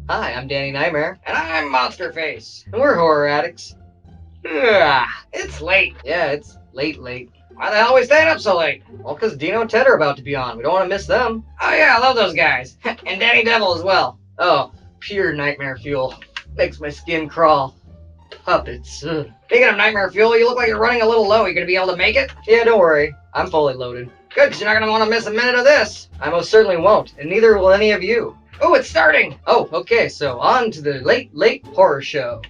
Hi, I'm Danny Nightmare. And I'm Monsterface. And we're horror addicts. Ugh, it's late. Yeah, it's late. Why the hell are we staying up so late? Well, because Dino and Ted are about to be on. We don't want to miss them. Oh yeah, I love those guys. And Danny Devil as well. Oh, pure nightmare fuel. Makes my skin crawl. Puppets. Ugh. Speaking of nightmare fuel, you look like you're running a little low. You gonna be able to make it? Yeah, don't worry. I'm fully loaded. Good, because you're not gonna want to miss a minute of this. I most certainly won't, and neither will any of you. Oh, it's starting! Oh, okay, so on to the late horror show.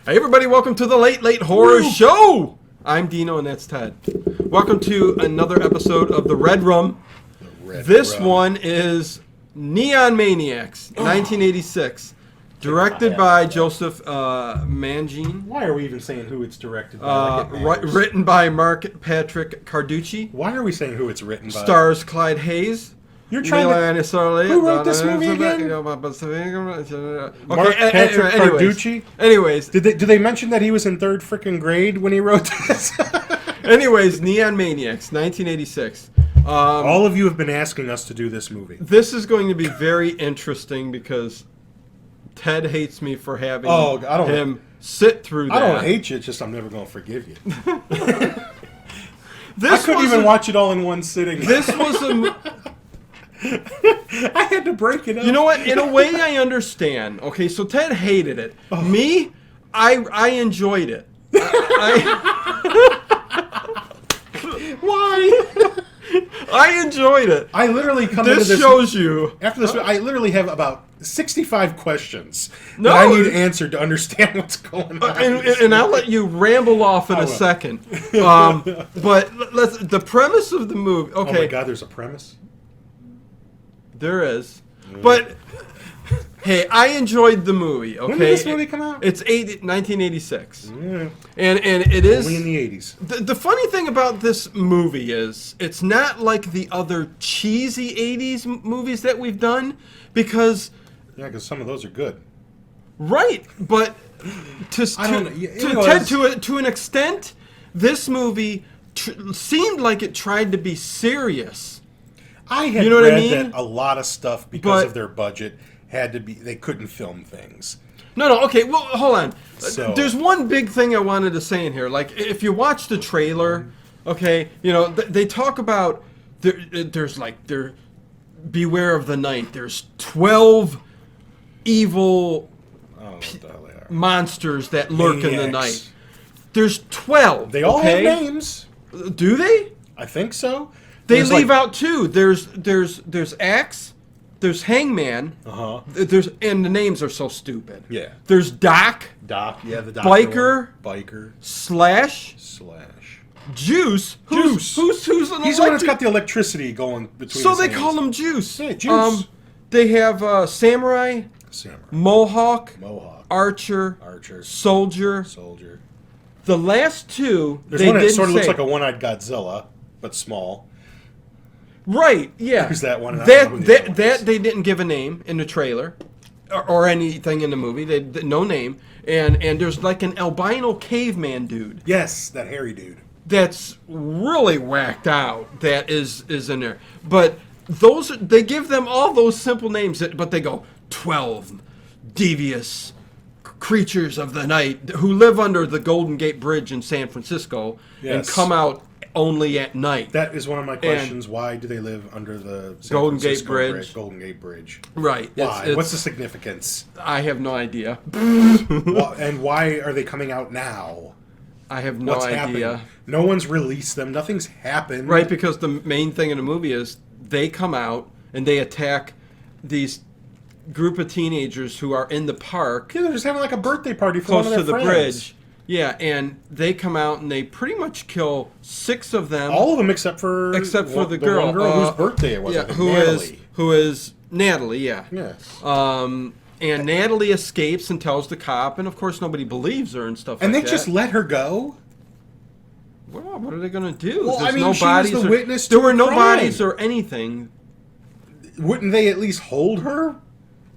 Hey everybody, welcome to the Late Horror Show! I'm Dino and that's Ted. Welcome to another episode of The Red Room. This one is Neon Maniacs, 1986. Directed by Joseph Mangine. Why are we even saying who it's directed by? Written by Mark Patrick Carducci. Why are we saying who it's written by? Stars Clyde Hayes. You're trying to... Who wrote this movie again? Mark Patrick Carducci? Anyways. Did they mention that he was in third frickin' grade when he wrote this? Anyways, Neon Maniacs, 1986. All of you have been asking us to do this movie. This is going to be very interesting because Ted hates me for having him sit through that. I don't hate you, it's just I'm never going to forgive you. I This couldn't was even watch it all in one sitting. This was a... I had to break it up. You know what? In a way, I understand. Okay, so Ted hated it. Oh. Me, I enjoyed it. Why? I enjoyed it. I literally come into This this... shows you. After this, I literally have about 65 questions No. that I need answered to understand what's going on. And I'll let you ramble off in a second. But the premise of the movie... Okay. Oh my God, there's a premise? There is. But, hey, I enjoyed the movie, okay? When did this movie come out? It's 1986. Yeah. And it is... Only in the 80s. The funny thing about this movie is it's not like the other cheesy 80s movies that we've done because... Yeah, because some of those are good. Right, but to an extent, this movie seemed like it tried to be serious. I had You know what I read mean? that a lot of stuff, because of their budget, had to be... They couldn't film things. No, okay, well, hold on. So- There's one big thing I wanted to say in here. Like, if you watch the trailer, okay, you know, they talk about... There's beware of the night. There's 12 evil monsters that lurk in the night. There's 12. They all have names. Do they? I think so. They leave out two. There's Axe. There's Hangman. And the names are so stupid. Yeah. There's Doc. The Biker. Slash. Juice. Who's He's the one that's got the electricity going between So his they hands. call him Juice. Yeah, Juice. They have Samurai. Mohawk. Archer. Soldier. The last two, There's they one that didn't sort of looks say. like a one-eyed Godzilla, but small. Right, yeah. There's that one. And I don't know who the other one is. They didn't give a name in the trailer, or anything in the movie. No name. And there's like an albino caveman dude. Yes, that hairy dude. That's really whacked out. That is in there. But they give them all those simple names, but they go 12 devious creatures of the night who live under the Golden Gate Bridge in San Francisco and come out only at night. That is one of my questions. Why do they live under the Golden Gate Bridge? Golden Gate Bridge. Right. Why? What's the significance? I have no idea. And why are they coming out now? I have no idea. Happening? No one's released them. Nothing's happened. Right, because the main thing in the movie is they come out and they attack these group of teenagers who are in the park. Yeah, they're just having like a birthday party for close one of to the their friends. bridge. Yeah, and they come out and they pretty much kill 6 of them. All of them except for the girl. One girl whose birthday it was. Yeah, who is Natalie, yeah. Yes. And Natalie escapes and tells the cop, and of course nobody believes her and stuff and like that. And they just let her go? Well, what are they going to do? Well, There's I mean, no she bodies was the witness to there were a no crime. bodies or anything. Wouldn't they at least hold her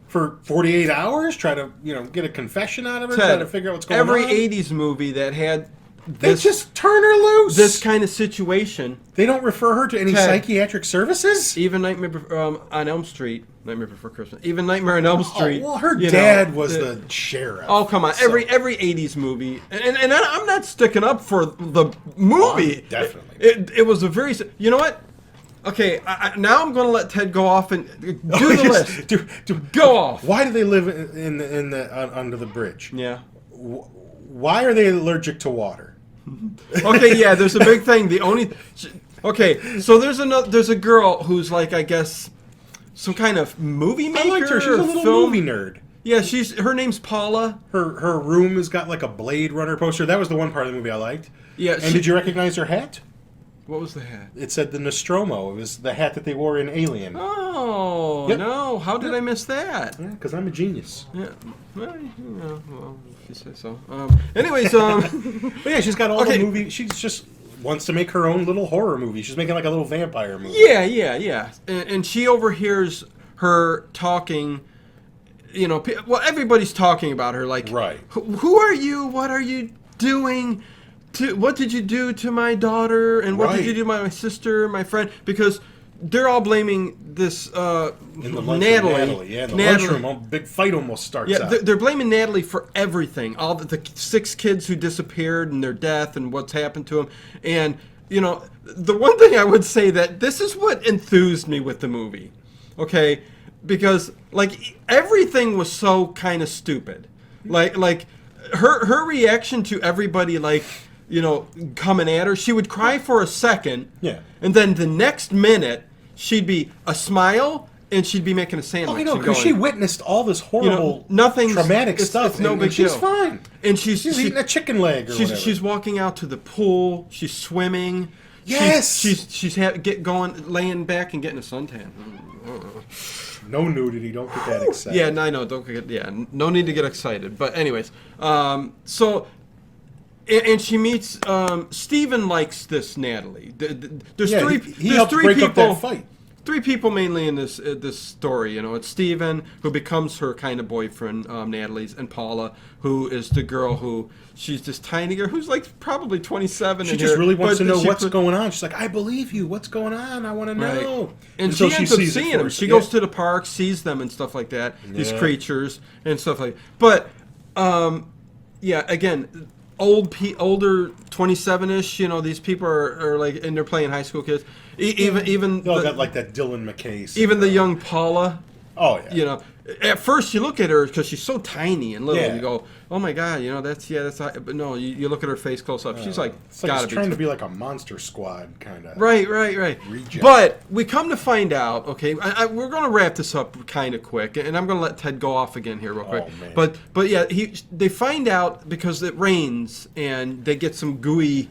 for 48 hours? Try to, get a confession out of her? Ted, try to figure out what's going every on? Every 80s movie that had They just turn her loose. This kind of situation. They don't refer her to any psychiatric services? Even Nightmare on Elm Street. Nightmare Before Christmas. Even Nightmare on Elm Street. Well, her dad was the sheriff. Oh, come on. Every 80s movie. And I'm not sticking up for the movie. Oh, definitely. It was a very... You know what? Okay, now I'm going to let Ted go off and do the list. Go off. Why do they live in the under the bridge? Yeah. Why are they allergic to water? Okay, yeah, there's a big thing. Okay, so there's a girl who's like, I guess, some kind of movie maker. I liked her. She's a little movie nerd. Yeah, her name's Paula. Her room has got like a Blade Runner poster. That was the one part of the movie I liked. Yeah. And did you recognize her hat? What was the hat? It said the Nostromo. It was the hat that they wore in Alien. Oh, yep. No. How did I miss that? Yeah, because I'm a genius. Yeah. Well, if you say so. Anyways, But yeah, she's got all the movie. She just wants to make her own little horror movie. She's making like a little vampire movie. Yeah. And she overhears her talking, well, everybody's talking about her. Like, right. Who are you? What are you doing? What did you do to my daughter? And what did you do to my sister, my friend? Because they're all blaming this in the Natalie. Yeah, in the lunchroom, a big fight almost starts out. They're blaming Natalie for everything. All the 6 kids who disappeared and their death and what's happened to them. And, the one thing I would say that this is what enthused me with the movie. Okay? Because, like, everything was so kind of stupid. Like her reaction to everybody, like, coming at her, she would cry for a second. Yeah. And then the next minute, she'd be a smile, and she'd be making a sandwich. Oh, I know, because she witnessed all this horrible, traumatic stuff. It's no big deal. She's fine. And she's eating a chicken leg or whatever. She's walking out to the pool. She's swimming. Yes. She's laying back and getting a suntan. No nudity. Don't get that excited. Yeah, I know. Don't get. Yeah, no need to get excited. But anyways, so. And she meets Steven likes this Natalie. There's three people. That fight. 3 people mainly in this story. It's Steven, who becomes her kind of boyfriend, Natalie's, and Paula, who is the girl who she's this tiny girl who's like probably 27. She just really wants to know what's going on. She's like, I believe you. What's going on? I want to know. Right. And she ends up seeing them. She goes to the park, sees them and stuff like that. Yeah. These creatures and stuff like that. But again. Older 27-ish, these people are like, and they're playing high school kids. Even they all got like that Dylan McKay. Even the young Paula. Oh yeah. At first you look at her because she's so tiny and little. Yeah. You go, oh my god, that's. But no, you look at her face close up. She's like, it's like trying to be like a Monster Squad kind of. Right. Reject. But we come to find out. Okay, we're going to wrap this up kind of quick, and I'm going to let Ted go off again here real quick. Oh, man. But yeah, they find out because it rains and they get some gooey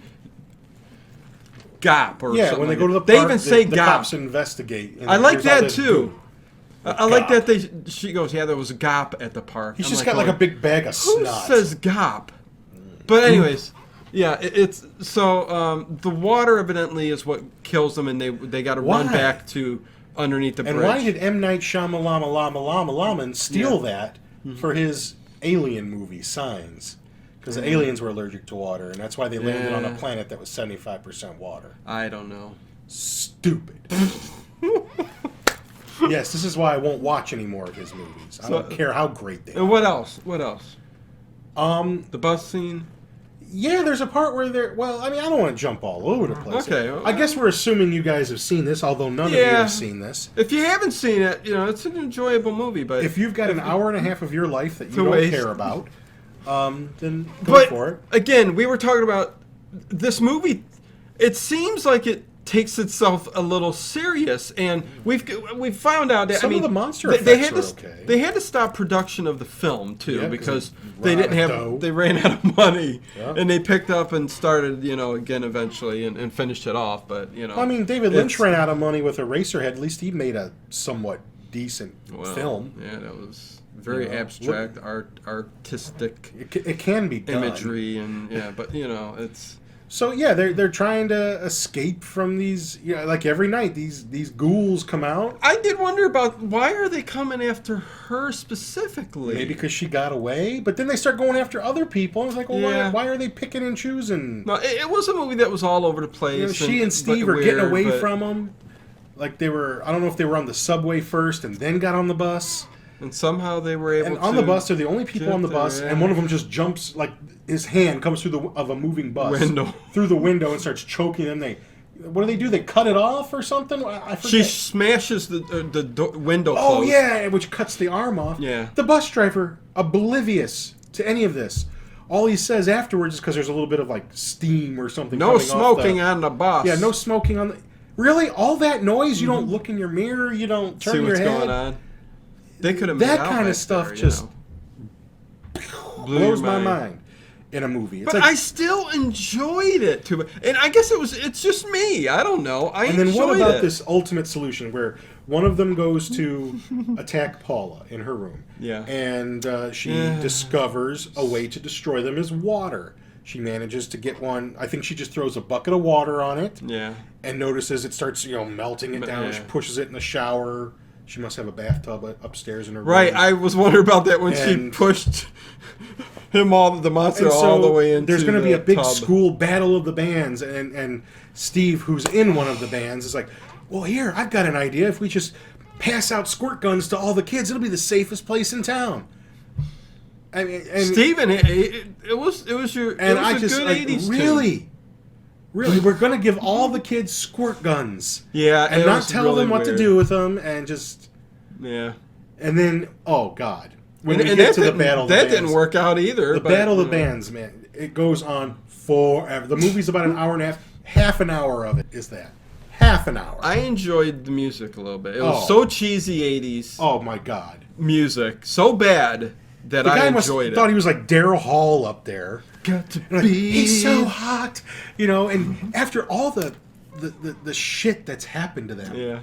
gop or something. When they go to the park, they even say the gop. cops investigate. I like that too. Goo. I like that she goes, yeah, there was a gop at the park. He's just got like a big bag of snot. Who says gop? But anyways, yeah, it's so the water evidently is what kills them, and they got to run back to underneath the bridge. And why did M. Night Shyamalan steal that for his Alien movie, Signs? Because the aliens were allergic to water, and that's why they landed on a planet that was 75% water. I don't know. Stupid. Yes, this is why I won't watch any more of his movies. I don't care how great they are. And what else? The bus scene? Yeah, there's a part where they're... Well, I mean, I don't want to jump all over the place. Okay. Well, I guess we're assuming you guys have seen this, although none of you have seen this. If you haven't seen it, it's an enjoyable movie, but... If you've got an hour and a half of your life that you don't care about, then for it. Again, we were talking about this movie. It seems like it takes itself a little serious, and we've found out that some of the monster effects are okay. They had to stop production of the film too because they ran out of money, and they picked up and started again eventually and finished it off. But I mean, David Lynch ran out of money with Eraserhead. At least he made a somewhat decent film. Yeah, that was very abstract, artistic. It can be done. Imagery and but it's. So yeah, they're trying to escape from these. Like every night, these ghouls come out. I did wonder about why are they coming after her specifically? Maybe because she got away, but then they start going after other people. It's like, well, Yeah. why are they picking and choosing? No, it was a movie that was all over the place. She and Steve are getting away from them. Like they were, I don't know if they were on the subway first and then got on the bus. And somehow they were able And to... on the bus, they're the only people on the bus, yeah. and one of them just jumps, like his hand comes through of a moving bus Window. through the window and starts choking them. What do? They cut it off or something? I forget. She smashes the window Oh closed. yeah, which cuts the arm off. Yeah. The bus driver, oblivious to any of this. All he says afterwards is because there's a little bit of like steam or something. No coming smoking off on the bus. Yeah, no smoking on the. Really, all that noise? You don't look in your mirror. You don't turn See your what's head. going on. They could have That made out kind of back stuff there, just blew blows your my mind in a movie. It's But like, I still enjoyed it too. And I guess it's just me. I don't know. I and then what enjoyed about it. this ultimate solution where one of them goes to attack Paula in her room? Yeah. And she discovers a way to destroy them is water. She manages to get one. I think she just throws a bucket of water on it. Yeah. And notices it starts, melting it down. Yeah. She pushes it in the shower. She must have a bathtub upstairs in her room. Right. I was wondering about that when she And- pushed the monster And so all the way into there's going to be a the big tub. school battle of the bands, and Steve, who's in one of the bands, is like, well, here, I've got an idea. If we just pass out squirt guns to all the kids, it'll be the safest place in town. I mean, and, Steven, it was and a I just good like, 80s tune. really, we're going to give all the kids squirt guns, Yeah, and it not was tell really them what to weird. do with them, and just, Yeah. and then, oh God, when And we that get to the didn't- battle, of the that bands, didn't work out either. The but, Battle of the you know. Bands, man, it goes on forever. The movie's about an hour and a half. Half an hour of it is that. Half an hour. I enjoyed the music a little bit. It was Oh. so cheesy 80s Oh my God. music, so bad that The I guy must enjoyed thought it. he was like Daryl Hall up there. Got to Like, he's so hot, and after all the shit that's happened to them, Yeah.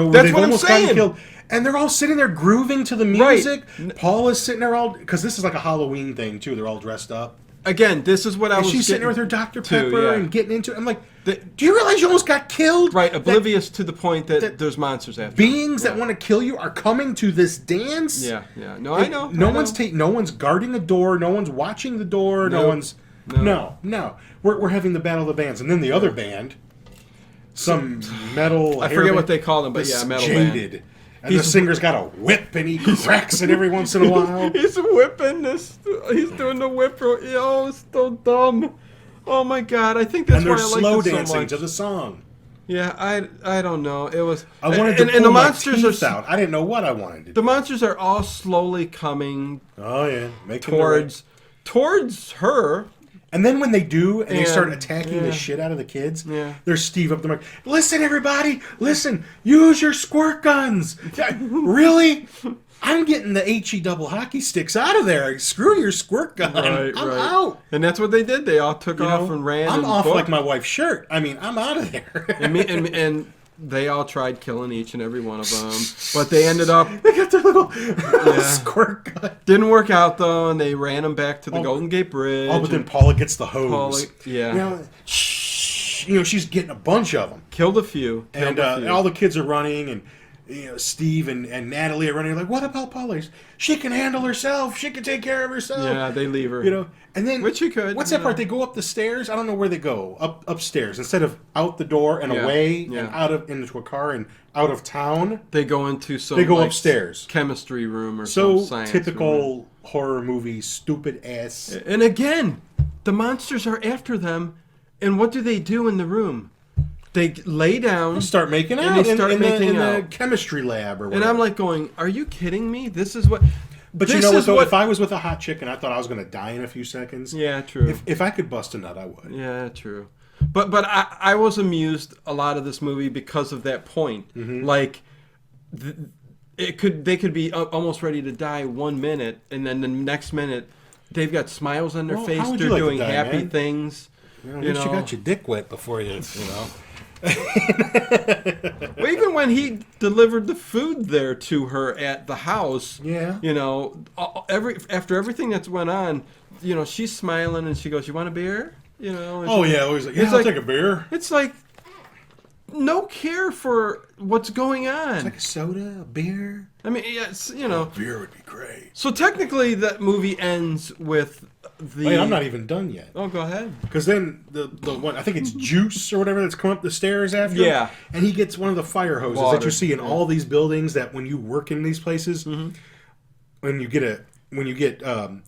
where That's they've what I'm almost gotten saying. killed, and they're all sitting there grooving to the Right. music. Paul is sitting there all because this is like a Halloween thing too. They're all dressed up, Again, this is what I and was she's sitting there getting with her Dr. to, Pepper yeah. and getting into it. I'm like, The- do you realize you almost got killed? Right, That oblivious to the point that, that there's monsters after. beings Yeah. that want to kill you are coming to this dance. Yeah, yeah. No, I know. No I know. no one's guarding the door. No one's watching the door. No Nope. one's. No. No. We're having the battle of the bands, and then the other band, some metal. I hair forget band, what they call them, but this yeah, metal band. jaded. And the singer's got a whip, and he cracks it every once in a while. He's whipping this. He's doing the whip. Oh, it's so dumb. Oh my God! I think that's And why they're I like slow it so dancing much. to the song. Yeah, I don't know. It was. I wanted to and pull the my monsters teeth are out. I didn't know what I wanted to do. the monsters are all slowly coming Oh yeah, making the towards her. And then when they do, and they start And- attacking the shit out of the kids, Yeah. there's Steve up there. Listen, everybody, listen, use your squirt guns. Yeah, really? I'm getting the HE double hockey sticks out of there. Screw your squirt gun. I'm out. And that's what they did. They all took You off know, and ran. I'm and off booked. like my wife's shirt. I mean, I'm out of there. and they all tried killing each and every one of them, but they ended up They got their little squirt gun. didn't work out though, and they ran them back to the Golden Gate Bridge. Oh, but then and Paula gets the hose. Paula- yeah. She's getting a bunch of them. killed a few. And all the kids are running, and Steve and Natalie are running. Like, what about Paula? She can handle herself. She can take care of herself. Yeah, they leave her. And then Which she could, What's you that part? know. They go up the stairs. I don't know where they go. Upstairs instead of out the door and Yeah, away yeah. and into a car and out of town. They go into some. They go like, upstairs. Chemistry room or So some science room. typical horror movie, stupid ass. And again, the monsters are after them, and what do they do in the room? They lay down. Start making And out they start in making the out. chemistry lab or And whatever. I'm like going, are you kidding me? This is what. But you this know what, is though? If I was with a hot chick and I thought I was going to die in a few seconds, Yeah, true. if I could bust a nut, I would. Yeah, true. But I was amused a lot of this movie because of that point. Mm-hmm. Like, they could be almost ready to die 1 minute, and then the next minute they've got smiles on their Well, face. how would They're you like to doing die, happy man? things. At least you got your dick wet before you know. Well, even when he delivered the food there to her at the house, Yeah. after everything that's went on, she's smiling and she goes, "You want a beer?" You know. Oh yeah, always like, yeah, it's I'll like- take a beer. It's like no care for what's going on. It's like a soda, a beer. I mean, yeah, it's, you know. Beer would be great. So technically, that movie ends with the. Wait, I'm not even done yet. Oh, go ahead. Because then the one, I think it's Juice or whatever, that's come up the stairs after. Yeah. And he gets one of the fire hoses Water. that you see in all these buildings. That when you work in these places, when you get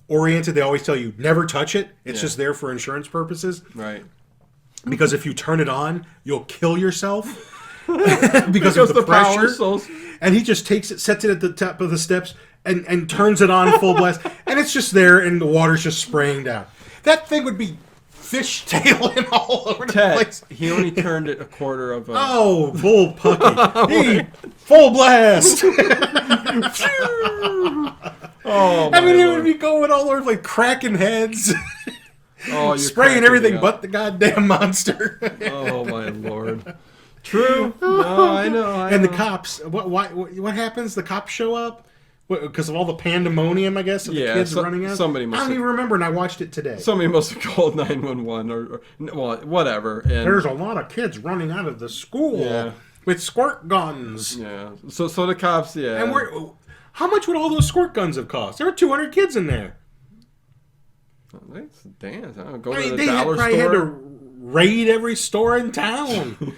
oriented, they always tell you never touch it. It's just there for insurance purposes. Right. Because if you turn it on, you'll kill yourself because of the pressure. Power so... And he just takes it, sets it at the top of the steps, and turns it on full blast. And it's just there, and the water's just spraying down. That thing would be fishtailing all over the place. He only turned it a quarter of a... Oh, bull pucky. He, full blast. Oh, I mean, it Lord. would be going all over, like cracking heads. Oh, you're spraying cracking everything me up. but the goddamn monster. Oh, my Lord. True. No, I know. And the cops, what happens? The cops show up? Because of all the pandemonium, I guess, of the kids running out? Somebody I must don't have... even remember, and I watched it today. Somebody must have called 911 or well, whatever. And There's a lot of kids running out of the school with squirt guns. yeah. So the cops, yeah. And how much would all those squirt guns have cost? There were 200 kids in there. That's damn. I don't go I to mean, the they dollar probably had store. to raid every store in town.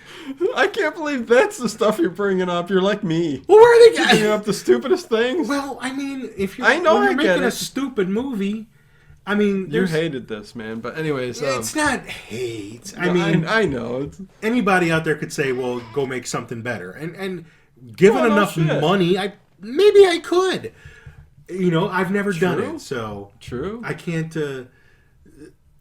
I can't believe that's the stuff you're bringing up. You're like me. Well, where are they Bringing going? up the stupidest things. Well, I mean, if you're, I know when you're I get making a it. stupid movie, I mean, You there's, hated this, man. But anyways, it's not hate. I mean, I know. It's, anybody out there could say, "Well, go make something better," and given Oh, no enough shit. money, maybe I could. You know, I've never done True. it, so true. I can't.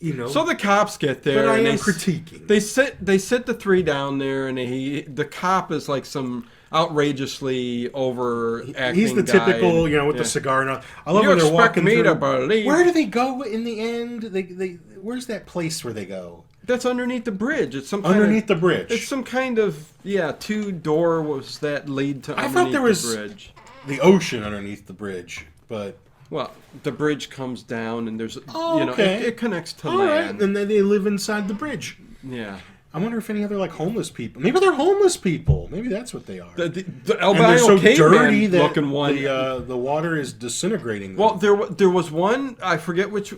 You know, So the cops get there, but I and am they critiquing. They sit the three down there, and the cop is like some outrageously overacting. He's the guy, typical, and- you know, with yeah. the cigar and all. I love You when they're expect walking me through. to believe? Where do they go in the end? They where's that place where they go? That's underneath the bridge. It's some kind Underneath of, the bridge. It's some kind of two doors that lead to I underneath thought there was the bridge. the ocean underneath the bridge, but Well, the bridge comes down, and there's Oh, okay. it connects to all right, land. and then they live inside the bridge. Yeah. I wonder if any other like homeless people. Maybe they're homeless people. Maybe that's what they are. The and they're albino so dirty caveman that looking one. the water is disintegrating them. Well, there was one, I forget which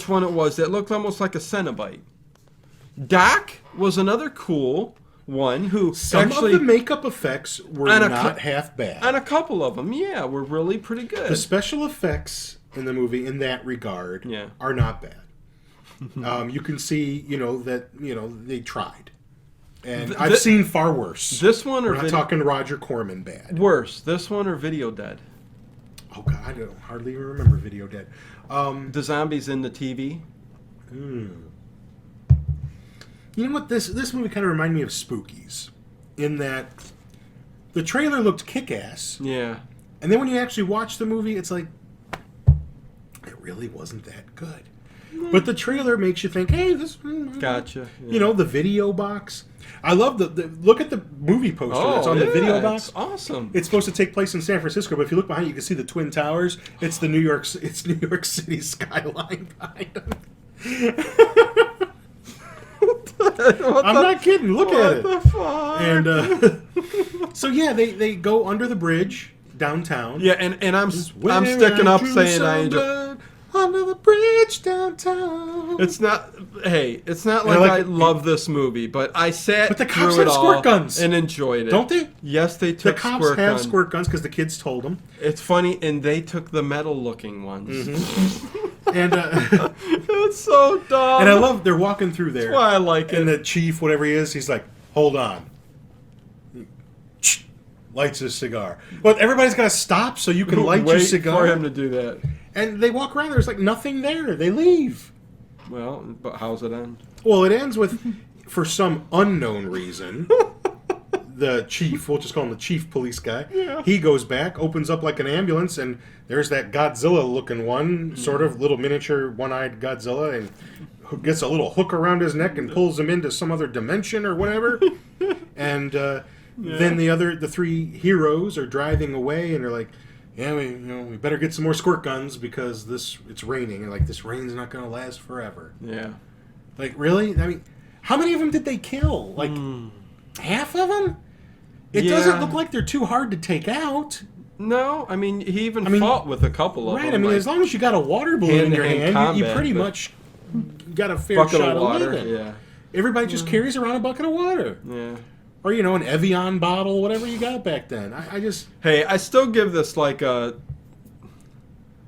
one it was, that looked almost like a Cenobite. Doc was another cool one who some actually, of the makeup effects were on a not half bad. and a couple of them, were really pretty good. The special effects in the movie, in that regard, are not bad. You can see, that they tried, and I've seen far worse. This one or We're not talking Roger Corman bad. worse? This one or Video Dead? Oh God, I don't hardly even remember Video Dead. The zombies in the TV. You know what? This movie kind of reminded me of Spookies, in that the trailer looked kick-ass, Yeah. and then when you actually watch the movie, it's like it really wasn't that good. But the trailer makes you think, hey, this... Gotcha. The video box. I love the look at the movie poster that's on the video box. It's awesome. It's supposed to take place in San Francisco, but if you look behind you can see the Twin Towers. It's New York City skyline behind them. I'm not kidding. Look at it. What the fuck? And so they go under the bridge downtown. Yeah, and I'm Where sticking I up drew saying some I enjoy. blood under the bridge downtown. It's not. Hey, it's not And like I I like- love this movie, but I sat But the cops through it have all squirt guns. and enjoyed it. Don't they? Yes, they The took cops squirt have guns. squirt guns because the kids told them. It's funny, and they took the metal-looking ones. And It's so dumb. and I love they're walking through there. That's why I like it. And the chief, whatever he is, he's like, hold on. Lights his cigar. But everybody's got to stop so you can light your Wait cigar. for him to do that. And they walk around, there's like nothing there. They leave. Well, but how's it end? Well, it ends with, for some unknown reason, the chief, we'll just call him the chief police guy, he goes back, opens up like an ambulance, and there's that Godzilla-looking one, sort of little miniature one-eyed Godzilla, and gets a little hook around his neck and pulls him into some other dimension or whatever. And then the three heroes are driving away, and they're like, yeah, we better get some more squirt guns because it's raining, and like this rain's not going to last forever. Yeah. Like, really? I mean, how many of them did they kill? Like, half of them? It doesn't look like they're too hard to take out. No, I mean, he even fought with a couple of them. Right, I mean, as long as you got a water balloon in your hand, you pretty much got a fair shot of water. living. Yeah. Everybody just carries around a bucket of water. Yeah. Or, an Evian bottle, whatever you got back then. I just... Hey, I still give this like a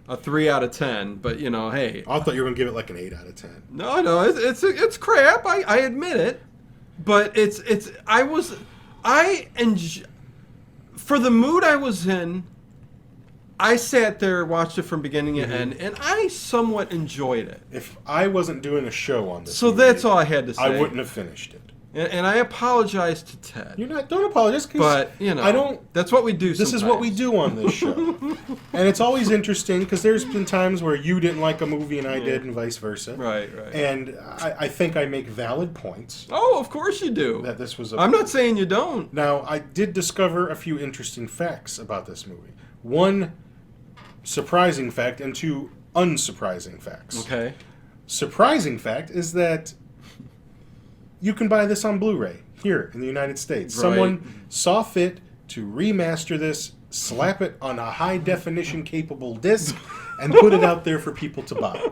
3 out of 10, but hey. I thought you were going to give it like an 8 out of 10. No, it's crap. I admit it, but for the mood I was in, I sat there, watched it from beginning to end, and I somewhat enjoyed it. If I wasn't doing a show on this, so movie, that's all I had to say. I wouldn't have finished it. And I apologize to Ted. Don't apologize, but I don't. That's what we do. This is what we do on this show, and it's always interesting because there's been times where you didn't like a movie and I did, and vice versa. Right. And I think I make valid points. Oh, of course you do. That this was. I'm not saying you don't. Now, I did discover a few interesting facts about this movie. One surprising fact and two unsurprising facts. Okay. Surprising fact is that you can buy this on Blu-ray here in the United States. Right. Someone saw fit to remaster this, slap it on a high-definition capable disc, and put it out there for people to buy.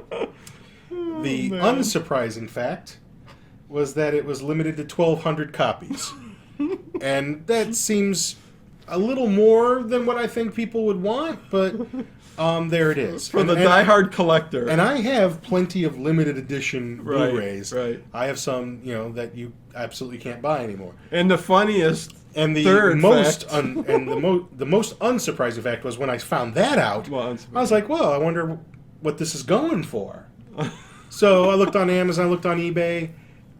The unsurprising fact was that it was limited to 1,200 copies. And that seems a little more than what I think people would want, but there it is. For the diehard collector. And I have plenty of limited edition Blu-rays. Right. I have some, that you absolutely can't buy anymore. And the funniest and the the most unsurprising fact was when I found that out, I was like, well, I wonder what this is going for. So I looked on Amazon, I looked on eBay,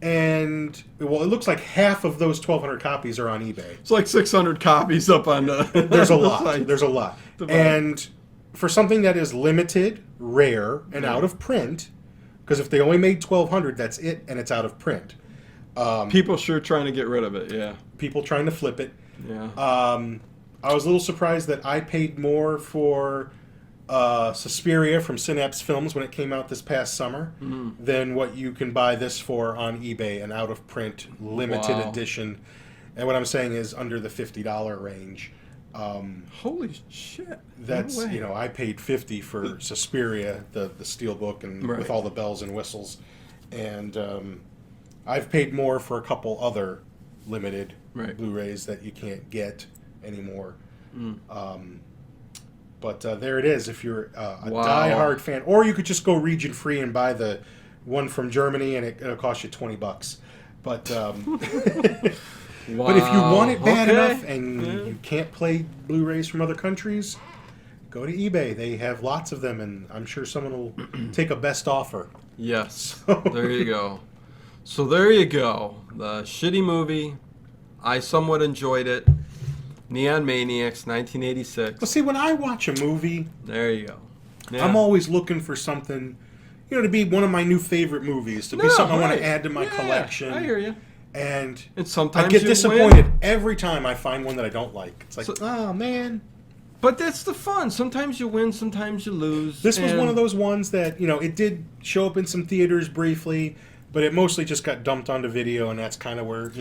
and it looks like half of those 1,200 copies are on eBay. It's like 600 copies up on the There's a lot. site. There's a lot. And for something that is limited, rare, and out of print, because if they only made 1,200, that's it, and it's out of print. People sure trying to get rid of it, yeah. People trying to flip it. Yeah. I was a little surprised that I paid more for Suspiria from Synapse Films when it came out this past summer than what you can buy this for on eBay, an out-of-print, limited edition. And what I'm saying is under the $50 range. Holy shit! That's no way. I paid $50 for Suspiria, the steelbook, and with all the bells and whistles, and I've paid more for a couple other limited Blu-rays that you can't get anymore. But there it is. If you're a diehard fan, or you could just go region free and buy the one from Germany, and it'll cost you $20. But but if you want it bad enough and you can't play Blu-rays from other countries, go to eBay. They have lots of them, and I'm sure someone will take a best offer. Yes. There you go. So there you go. The shitty movie. I somewhat enjoyed it. Neon Maniacs, 1986. Well, see, when I watch a movie, there you go. Yeah. I'm always looking for something, to be one of my new favorite movies, to be something I want to add to my collection. I hear you. And sometimes I get disappointed every time I find one that I don't like. It's like, oh, man. But that's the fun. Sometimes you win, sometimes you lose. This was one of those ones that, it did show up in some theaters briefly, but it mostly just got dumped onto video, and that's kind of where,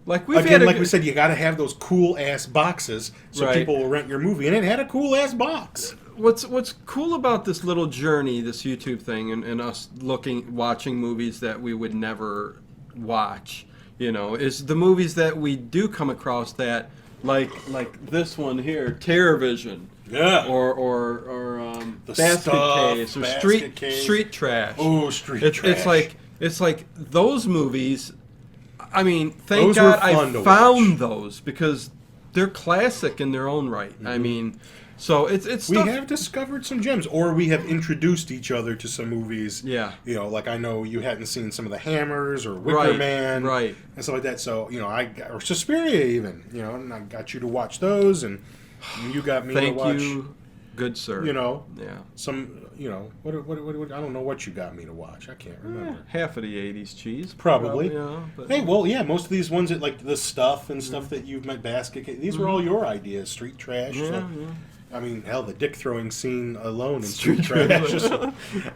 like we said, you got to have those cool-ass boxes so people will rent your movie, and it had a cool-ass box. What's cool about this little journey, this YouTube thing, and us watching movies that we would never watch, is the movies that we do come across that, like this one here, Terror Vision. Yeah. Or the Basket Case, or Street Trash. Oh, Street Trash. It's like those movies. I mean, thank those God I found those because they're classic in their own right. I mean, so it's we stuff. have discovered some gems, or we have introduced each other to some movies. Yeah. Like I know you hadn't seen some of the Hammers or Wicker Man, right, and stuff like that. So or Suspiria even, and I got you to watch those, and you got me to watch. Thank you, good sir. Yeah. Some. What I don't know what you got me to watch. I can't remember. Half of the 80's cheese. Probably. But, hey, well, yeah, most of these ones that like the stuff and stuff that you've met Basket Case, these were all your ideas, Street Trash. I mean, hell, the dick throwing scene alone in Street Trash.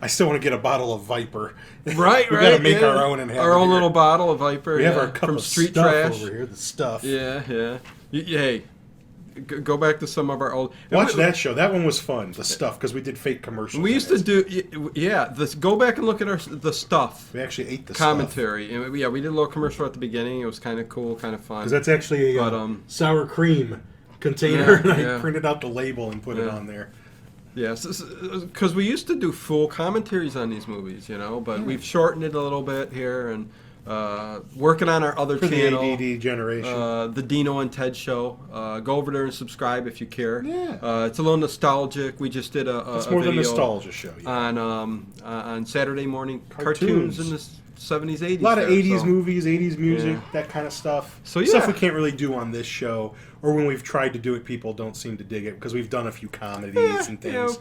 I still want to get a bottle of Viper. Right, we right. got to make our own and have our own here. little bottle of Viper. We have our cup from of Street stuff Trash over here. The stuff. Yeah. Hey, go back to some of our old. Watch that show. That one was fun. The stuff, because we did fake commercials. We used to do, go back and look at the stuff. We actually ate the commentary. And we did a little commercial at the beginning. It was kind of cool, kind of fun. Because that's actually a sour cream container. And I printed out the label and put it on there. Yes, because we used to do full commentaries on these movies, but we've shortened it a little bit here and working on our other channel. For the ADD generation. The Dino and Ted Show. Go over there and subscribe if you care. Yeah. It's a little nostalgic. We just did It's more than a nostalgia show. Yeah. On Saturday morning cartoons in the 70s, 80s. A lot of 80s movies, 80s music, that kind of stuff. So stuff we can't really do on this show, or when we've tried to do it, people don't seem to dig it because we've done a few comedies and things.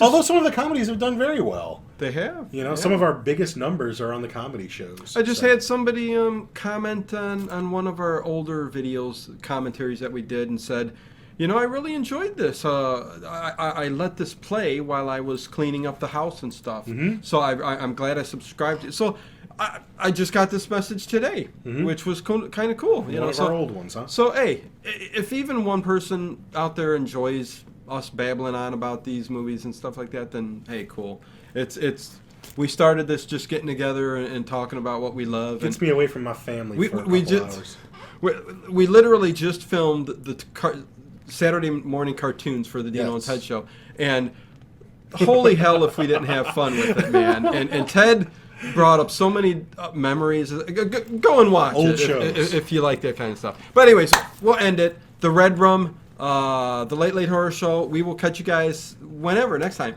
Although some of the comedies have done very well. They have. Some of our biggest numbers are on the comedy shows. I just had somebody comment on one of our older videos, commentaries that we did, and said, I really enjoyed this. I let this play while I was cleaning up the house and stuff. Mm-hmm. So I'm glad I subscribed to it. So I just got this message today, which was kind of cool. One of our old ones, huh? So, hey, if even one person out there enjoys us babbling on about these movies and stuff like that, then, hey, cool. We started this just getting together and talking about what we love. Gets me away from my family for a couple hours. We literally just filmed the Saturday morning cartoons for the Dino and Ted show, and holy hell if we didn't have fun with it, man. And Ted brought up so many memories. Go and watch old it shows if you like that kind of stuff. But anyways, we'll end it. The Red Room, the Late Horror Show. We will catch you guys whenever next time.